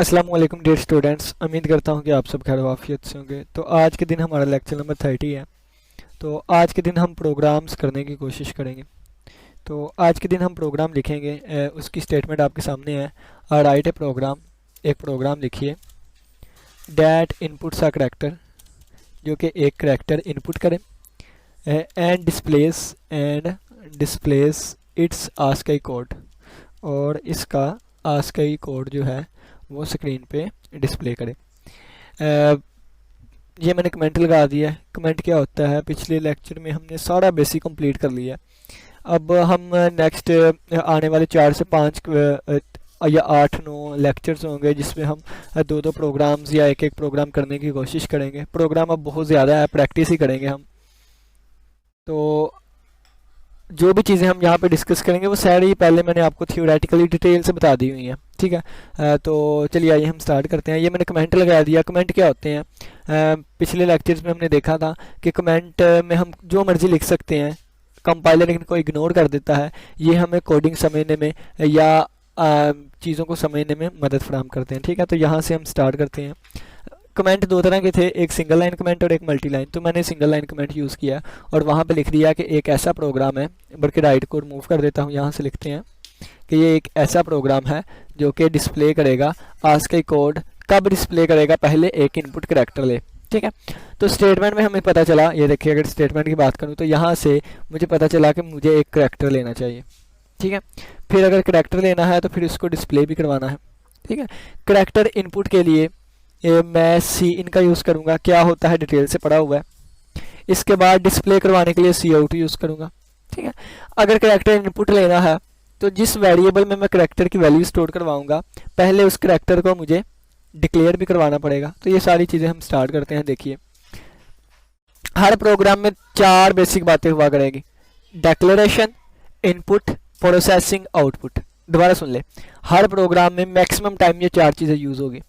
अस्सलाम वालेकुम dear students. उम्मीद करता हूँ कि आप सब खैर वाफियत से होंगे। तो आज के दिन हमारा लेक्चर नंबर 30 है। तो आज के दिन हम प्रोग्राम्स करने की कोशिश करेंगे। तो आज के दिन हम प्रोग्राम लिखेंगे। उसकी स्टेटमेंट आपके सामने है। राइट ए प्रोग्राम, एक प्रोग्राम लिखिए डैट इनपुट्स अ करैक्टर, जो कि एक करैक्टर इनपुट करे, and displays its ASCII code, और इसका आस्की कोड जो है वो स्क्रीन पे डिस्प्ले करे। अ, ये मैंने कमेंट लगा दिया है। कमेंट क्या होता है, पिछले लेक्चर में हमने सारा बेसिक कंप्लीट कर लिया है। अब हम नेक्स्ट आने वाले 4 से 5 या 8-9 लेक्चर्स होंगे जिसमें हम दो दो प्रोग्राम्स या एक एक प्रोग्राम करने की कोशिश करेंगे। प्रोग्राम अब बहुत ज़्यादा है, प्रैक्टिस ही करेंगे हम। तो जो भी चीज़ें हम यहाँ पे डिस्कस करेंगे वो सारी पहले मैंने आपको थियोरेटिकली डिटेल से बता दी हुई हैं, ठीक है। तो चलिए आइए हम स्टार्ट करते हैं। ये मैंने कमेंट लगा दिया। कमेंट क्या होते हैं, पिछले लेक्चर्स में हमने देखा था कि कमेंट में हम जो मर्जी लिख सकते हैं, कंपाइलर इनको इग्नोर कर देता है। ये हमें कोडिंग समझने में या चीज़ों को समझने में मदद फराहम करते हैं, ठीक है। तो यहाँ से हम स्टार्ट करते हैं। कमेंट दो तरह के थे, एक सिंगल लाइन कमेंट और एक मल्टी लाइन। तो मैंने सिंगल लाइन कमेंट यूज़ किया और वहाँ पे लिख दिया कि एक ऐसा प्रोग्राम है, बल्कि राइट को रिमूव कर देता हूँ। यहाँ से लिखते हैं कि ये एक ऐसा प्रोग्राम है जो कि डिस्प्ले करेगा आस्की कोड। कब डिस्प्ले करेगा, पहले एक इनपुट करैक्टर ले, ठीक है। तो स्टेटमेंट में हमें पता चला, ये देखिए अगर स्टेटमेंट की बात करूँ तो यहाँ से मुझे पता चला कि मुझे एक करैक्टर लेना चाहिए, ठीक है। फिर अगर करैक्टर लेना है तो फिर उसको डिस्प्ले भी करवाना है, ठीक है। करैक्टर इनपुट के लिए मैं सी इन का यूज़ करूँगा, क्या होता है डिटेल से पढ़ा हुआ है। इसके बाद डिस्प्ले करवाने के लिए सी आउट यूज़ करूँगा, ठीक है। अगर करैक्टर इनपुट लेना है तो जिस वेरिएबल में मैं करैक्टर की वैल्यू स्टोर करवाऊँगा, पहले उस करैक्टर को मुझे डिक्लेयर भी करवाना पड़ेगा। तो ये सारी चीज़ें हम स्टार्ट करते हैं। देखिए हर प्रोग्राम में 4 बेसिक बातें हुआ करेगी: डिक्लेरेशन, इनपुट, प्रोसेसिंग, आउटपुट। दोबारा सुन ले, हर प्रोग्राम में मैक्सिमम टाइम ये 4 चीज़ें यूज़ होगी।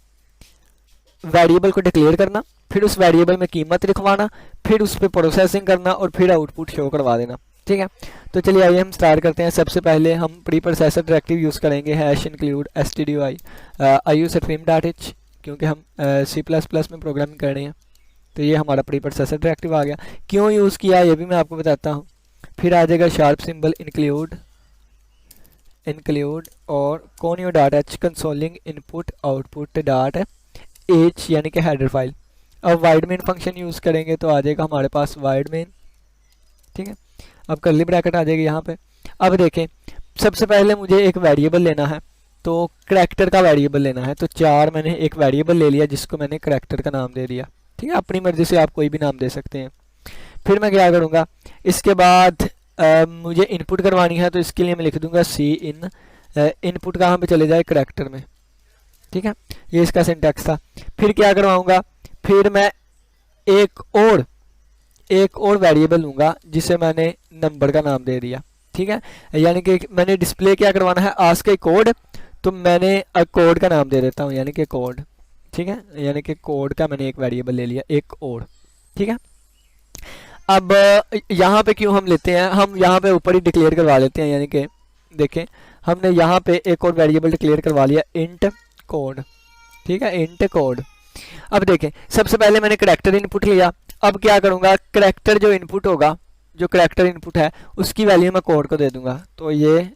वेरिएबल को डिक्लेयर करना, फिर उस वेरिएबल में कीमत लिखवाना, फिर उस पर प्रोसेसिंग करना और फिर आउटपुट शो करवा देना, ठीक है। तो चलिए आइए हम स्टार्ट करते हैं। सबसे पहले हम प्री प्रोसेसर डायरेक्टिव यूज़ करेंगे, हैश इंक्लूड stdui iustream.h, क्योंकि हम C++ में प्रोग्रामिंग कर रहे हैं। तो ये हमारा प्री प्रोसेसर डायरेक्टिव आ गया। क्यों यूज़ किया ये भी मैं आपको बताता हूँ। फिर आ जाएगा शार्प सिंबल इंक्लूड और conio.h consoling input output dot H, यानी कि हेडर फाइल। अब वाइड मेन फंक्शन यूज़ करेंगे तो आ जाएगा हमारे पास वाइड मेन, ठीक है। अब कर्ली ब्रैकेट आ जाएगी यहाँ पे। अब देखें, सबसे पहले मुझे एक वेरिएबल लेना है, तो करैक्टर का वेरिएबल लेना है। तो 4 मैंने एक वेरिएबल ले लिया जिसको मैंने करैक्टर का नाम दे दिया, ठीक है। अपनी मर्जी से आप कोई भी नाम दे सकते हैं। फिर मैं क्या करूँगा, इसके बाद मुझे इनपुट करवानी है, तो इसके लिए मैं लिख दूंगा सी इन। इनपुट कहाँ पे चले जाए, करैक्टर में, ठीक है। ये इसका सिंटैक्स था। फिर क्या करवाऊंगा, फिर मैं एक और वेरिएबल लूंगा जिसे मैंने नंबर का नाम दे दिया, ठीक है। यानी कि मैंने डिस्प्ले क्या करवाना है, आस्की कोड, तो मैंने कोड का नाम दे देता हूँ, यानी कि कोड, ठीक है। यानी कि कोड का मैंने एक वेरिएबल ले लिया, एक और, ठीक है। अब यहाँ पे क्यों हम लेते हैं, हम यहाँ पे ऊपर ही डिक्लेयर करवा लेते हैं। यानी कि देखें, हमने यहाँ पे एक और वेरिएबल डिक्लेयर करवा लिया, इंट कोड, ठीक है, इंट कोड। अब देखें, सबसे पहले मैंने करैक्टर इनपुट लिया। अब क्या करूँगा, करैक्टर जो इनपुट होगा, जो करैक्टर इनपुट है उसकी वैल्यू मैं कोड को दे दूंगा। तो ये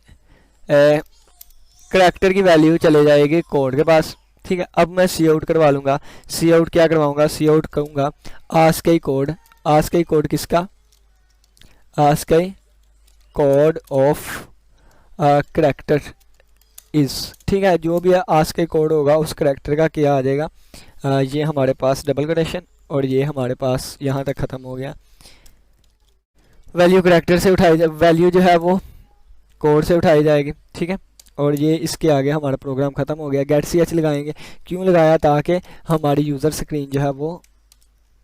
करैक्टर की वैल्यू चले जाएगी कोड के पास, ठीक है। अब मैं सी आउट करवा लूँगा। सी आउट क्या करवाऊँगा, सी आउट कहूँगा आस्की कोड। आस्की कोड किसका, ASCII code of character is, ठीक है। जो भी आस्की कोड होगा उस करैक्टर का क्या आ जाएगा, ये हमारे पास डबल कोटेशन और ये हमारे पास यहाँ तक ख़त्म हो गया। वैल्यू करैक्टर से उठाई जाए, वैल्यू जो है वो कोड से उठाई जाएगी, ठीक है। और ये इसके आगे हमारा प्रोग्राम ख़त्म हो गया। गेट सी एच लगाएंगे, क्यों लगाया, ताकि हमारी यूज़र स्क्रीन जो है वो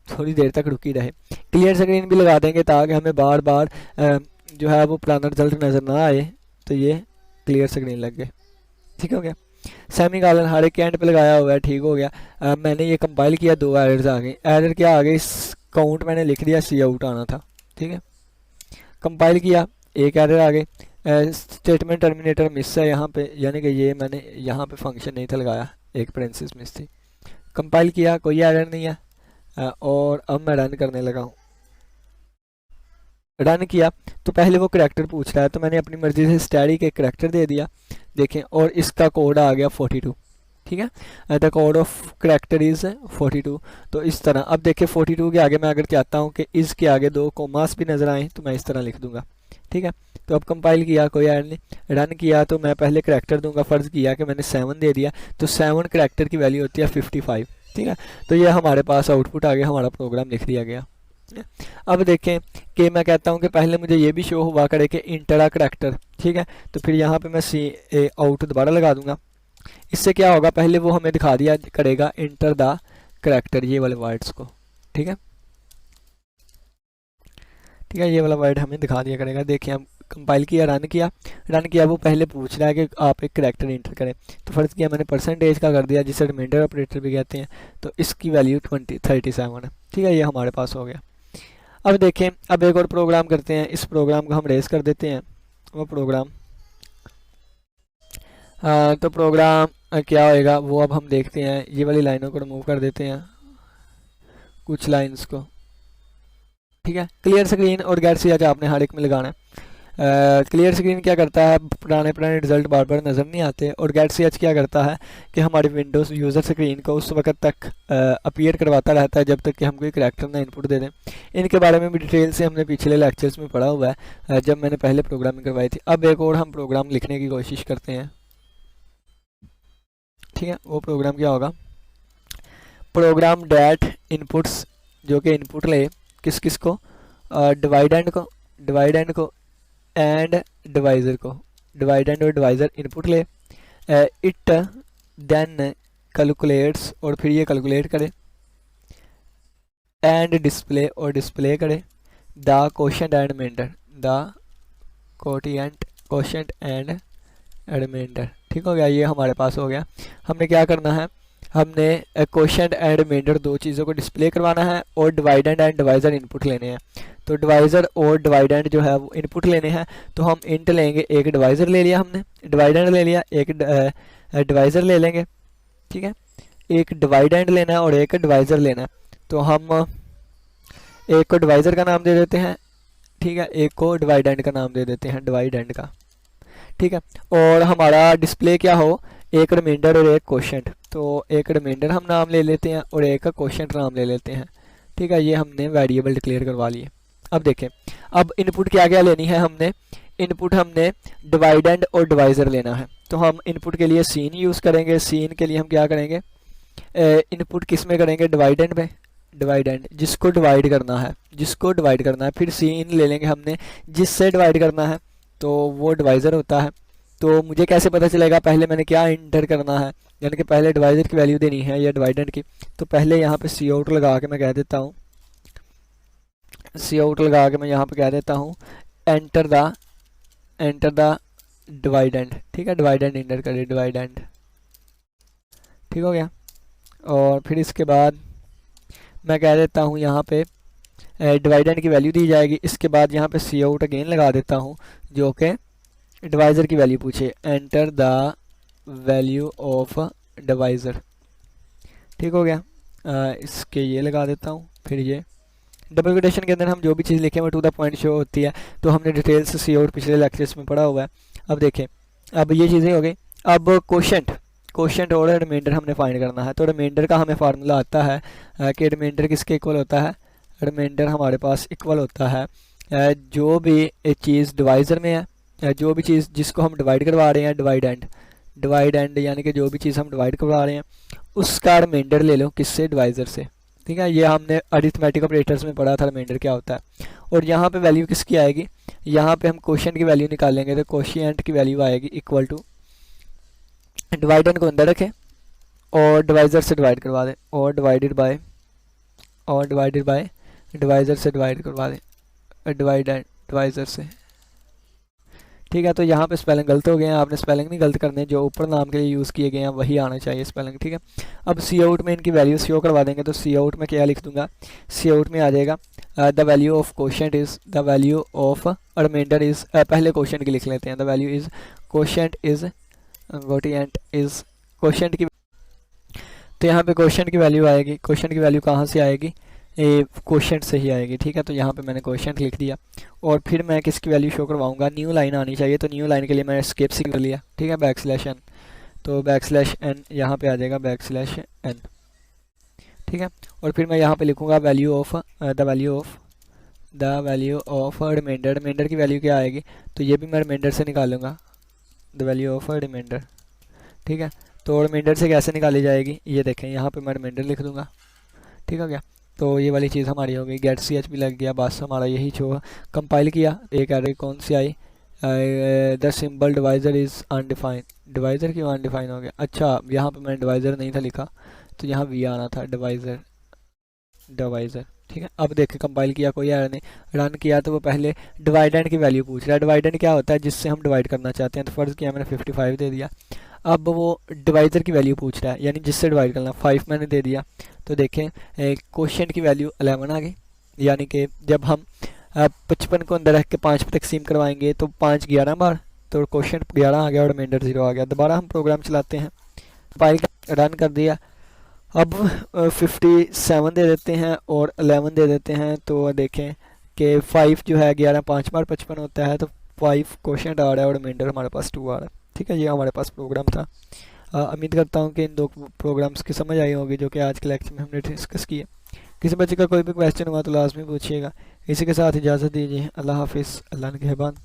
थोड़ी देर तक रुकी रहे। क्लियर स्क्रीन भी लगा देंगे ताकि हमें बार बार जो है वो पुराना रिजल्ट नज़र ना आए, तो ये क्लियर स्क्रीन लग गए, ठीक हो गया। सेमी कॉलन हर एक एंड पे लगाया हुआ है, ठीक हो गया। मैंने ये कंपाइल किया, 2 एरर्स आ गए। एरर क्या आ गई, काउंट मैंने लिख दिया, सी आउट आना था, ठीक है। कंपाइल किया, एक एरर आ गई। स्टेटमेंट टर्मिनेटर मिस है यहाँ पे, यानी कि ये मैंने यहाँ पे फंक्शन नहीं था लगाया, एक पेरेंथिस मिस थी। कंपाइल किया, कोई एरर नहीं है। और अब मैं रन करने लगा हूँ। रन किया तो पहले वो करैक्टर पूछ रहा है, तो मैंने अपनी मर्जी से स्टैटिक एक करैक्टर दे दिया, देखें, और इसका कोड आ गया 42। ठीक है, the code of character is 42। तो इस तरह अब देखिए 42 के आगे मैं अगर चाहता हूँ कि इस के आगे 2 कोमास भी नज़र आए तो मैं इस तरह लिख दूंगा। ठीक है, तो अब कंपाइल किया, कोई एरर नहीं। रन किया तो मैं पहले करैक्टर दूंगा, फ़र्ज़ किया कि मैंने 7 दे दिया, तो 7 करैक्टर की वैल्यू होती है 55। ठीक है, तो ये हमारे पास आउटपुट आ गया, हमारा प्रोग्राम लिख दिया गया। अब देखें कि मैं कहता हूं कि पहले मुझे ये भी शो हुआ करे कि इंटर करैक्टर। ठीक है, तो फिर यहाँ पे मैं सी ए आउट दोबारा लगा दूंगा। इससे क्या होगा, पहले वो हमें दिखा दिया करेगा इंटर द करैक्टर, ये वाले वर्ड्स को। ठीक है, ठीक है, ये वाला वर्ड हमें दिखा दिया करेगा। देखिए हम कंपाइल किया, रन किया, वो पहले पूछ रहा है कि आप एक करैक्टर इंटर करें, तो फ़र्ज़ किया मैंने परसेंटेज का कर दिया, जिसे रिमाइंडर ऑपरेटर भी कहते हैं। तो इसकी वैल्यू 37 है। ठीक है, ये हमारे पास हो गया। अब देखें, अब एक और प्रोग्राम करते हैं, इस प्रोग्राम को हम रेस कर देते हैं। वो प्रोग्राम तो प्रोग्राम क्या होएगा वो अब हम देखते हैं। ये वाली लाइनों को रिमूव कर देते हैं, कुछ लाइंस को। ठीक है, क्लियर स्क्रीन और गेट सी आपने हर एक में लगाना है। क्लियर स्क्रीन क्या करता है, पुराने रिजल्ट बार बार नज़र नहीं आते, और गेट सी क्या करता है कि हमारी विंडोज़ यूज़र स्क्रीन को उस वक्त तक अपीयर करवाता रहता है जब तक कि हम कोई करैक्टर ना इनपुट दे दें। इनके बारे में भी डिटेल से हमने पिछले लेक्चर्स में पढ़ा हुआ है, जब मैंने पहले प्रोग्रामिंग करवाई थी। अब एक और हम प्रोग्राम लिखने की कोशिश करते हैं। ठीक है, वो प्रोग्राम क्या होगा, प्रोग्राम डैट इनपुट्स, जो कि इनपुट ले किस किस को, डिवाइड एंड को एंड डिवाइज़र को, डिवाइड एंड और डिवाइज़र इनपुट ले। इट देन कैलकुलेट्स, और फिर ये कैलकुलेट करे, एंड डिस्प्ले, और डिस्प्ले करे the quotient and remainder, the quotient and remainder. ठीक हो गया, ये हमारे पास हो गया। हमने क्या करना है, हमने क्वोशंट एंड रिमाइंडर दो चीज़ों को डिस्प्ले करवाना है, और डिवाइडेंड एंड डिवाइज़र इनपुट लेने हैं। तो डिवाइज़र और डिवाइडेंड जो है वो इनपुट लेने हैं, तो हम इंट लेंगे, एक डिवाइज़र ले लिया हमने, डिवाइडेंड ले लिया, एक डिवाइज़र ले लेंगे। ठीक है, एक डिवाइडेंड लेना है और एक डिवाइज़र लेना है, तो हम एक को डिवाइज़र का नाम दे देते हैं। ठीक है, एक को डिवाइडेंड का नाम दे देते हैं, डिवाइडेंड का। ठीक है, और हमारा डिस्प्ले क्या हो, एक रिमाइंडर और एक क्वोशंट। तो एक रिमाइंडर हम नाम ले लेते हैं और एक का क्वोशंट नाम ले लेते हैं। ठीक है, ये हमने वेरिएबल डिक्लेयर करवा लिए। अब देखें, अब इनपुट क्या क्या लेनी है हमने, इनपुट हमने डिवाइडेंड और डिवाइज़र लेना है। तो हम इनपुट के लिए सीन यूज़ करेंगे। सीन के लिए हम क्या करेंगे, इनपुट किस में करेंगे, डिवाइडेंड में, डिवाइडेंड जिसको डिवाइड करना है, जिसको डिवाइड करना है। फिर सीन ले लेंगे हमने जिससे डिवाइड करना है, तो वो डिवाइज़र होता है। तो मुझे कैसे पता चलेगा, पहले मैंने क्या इंटर करना है, यानी कि पहले डिवाइज़र की वैल्यू देनी है या डिवाइडेंड की। तो पहले यहाँ पे सी आउट लगा के मैं कह देता हूँ, सी आउट लगा के मैं यहाँ पे कह देता हूँ एंटर द डिवाइडेंड। ठीक है, डिवाइडेंड इंटर करिए, डिवाइडेंड। ठीक हो गया, और फिर इसके बाद मैं कह देता हूँ यहाँ पे डिवाइडेंड की वैल्यू दी जाएगी। इसके बाद यहाँ पे सी आउट अगेन लगा देता हूँ, जो कि डिवाइज़र की वैल्यू पूछे, enter the value of divisor. ठीक हो गया, इसके ये लगा देता हूँ। फिर ये डबल कोटेशन के अंदर हम जो भी चीज़ लिखें वो टू द पॉइंट शो होती है, तो हमने डिटेल से सी आउट पिछले लेक्चर्स में पढ़ा हुआ है। अब देखें, अब ये चीज़ें हो गई। अब क्वोशंट और रिमाइंडर हमने फाइंड करना है। तो रिमाइंडर का हमें फार्मूला आता है कि रिमाइंडर किसके इक्वल होता है, रिमाइंडर हमारे पास इक्वल होता है जो भी एक चीज़ डिवाइज़र में है, जो भी चीज़ जिसको हम डिवाइड करवा रहे हैं, डिवाइड एंड यानी कि जो भी चीज़ हम डिवाइड करवा रहे हैं उसका रिमाइंडर ले लो, किससे, डिवाइज़र से। ठीक है, ये हमने अरिथमेटिक ऑपरेटर्स में पढ़ा था रिमाइंडर क्या होता है। और यहाँ पे वैल्यू किसकी आएगी, यहाँ पे हम क्वोशंट की वैल्यू निकालेंगे, तो क्वोशिएंट की वैल्यू आएगी इक्वल टू, डिवाइडेंड को अंदर रखें और डिवाइज़र से डिवाइड करवा दें, और डिवाइडेड बाय डिवाइज़र से डिवाइड करवा दें, डिवाइज़र से। ठीक है, तो यहाँ पे स्पेलिंग गलत हो गए हैं, आपने स्पेलिंग नहीं गलत करने, जो ऊपर नाम के लिए यूज़ किए गए हैं वही आना चाहिए स्पेलिंग। ठीक है, अब सी आउट में इनकी वैल्यू शो करवा देंगे। तो सी आउट में क्या लिख दूंगा, सी आउट में आ जाएगा the value of quotient is, the value of remainder is, पहले क्वोशंट की लिख लेते हैं, the value is quotient is quotient की तो यहाँ पे क्वेश्चन की वैल्यू आएगी, क्वेश्चन की वैल्यू कहाँ से आएगी, ये क्वेश्चन से ही आएगी, ठीक है। तो यहाँ पे मैंने क्वेश्चन लिख दिया और फिर मैं किसकी वैल्यू शो करवाऊंगा, न्यू लाइन आनी चाहिए, तो न्यू लाइन के लिए मैंने स्केप सी कर लिया, ठीक है, बैकस्लैश n। तो बैकस्लैश n यहाँ पे आ जाएगा, बैकस्लैश n, ठीक है। और फिर मैं यहाँ पे लिखूंगा value of the value of remainder, remainder की वैल्यू क्या आएगी, तो ये भी मैं रिमाइंडर से निकालूंगा, द वैल्यू ऑफ रिमाइंडर, ठीक है। तो रिमाइंडर से कैसे निकाली जाएगी, ये देखें यहाँ पे मैं रिमाइंडर लिख दूंगा, ठीक हो गया। तो ये वाली चीज़ हमारी हो गई, गेट सी एच पी लग गया, बस हमारा यही जो कंपाइल किया। एक एरर कौन सी आई, the symbol divisor is undefined, divisor क्यों अनडिफाइन हो गया, अच्छा यहाँ पे मैंने डिवाइज़र नहीं था लिखा, तो यहाँ वी आना था, डिवाइज़र डिवाइज़र, ठीक है। अब देखें कंपाइल किया, कोई एरर नहीं, रन किया तो वो पहले डिवाइडेंड की वैल्यू पूछ रहा है। डिवाइडेंड क्या होता है, जिससे हम डिवाइड करना चाहते हैं, तो फ़र्ज़ किया मैंने 55 दे दिया। अब वो डिवाइज़र की वैल्यू पूछ रहा है, यानी जिससे डिवाइड करना, 5 मैंने दे दिया। तो देखें क्वेश्चन की वैल्यू 11 आ गई, यानी कि जब हम 55 को अंदर रख के 5 पे तकसीम करवाएंगे तो 5 11 बार, तो क्वेश्चन 11 आ गया और रिमाइंडर 0 आ गया। दोबारा हम प्रोग्राम चलाते हैं, फाइल रन कर दिया। अब 57 दे देते हैं और 11 दे देते हैं, तो देखें कि 5 जो है 11 5 बार 55 होता है, तो 5 क्वेश्चन आ रहा है और रिमाइंडर हमारे पास 2 आ रहा है, ठीक है। ये हमारे पास प्रोग्राम था। उम्मीद करता हूँ कि इन दो प्रोग्राम्स की समझ आई होगी जो कि आज के लेक्चर में हमने डिस्कस किए। किसी बच्चे का कोई भी क्वेश्चन हुआ तो लाजमी पूछिएगा। इसी के साथ इजाज़त दीजिए, अल्लाह हाफिज़, अल्लाह निगहबान।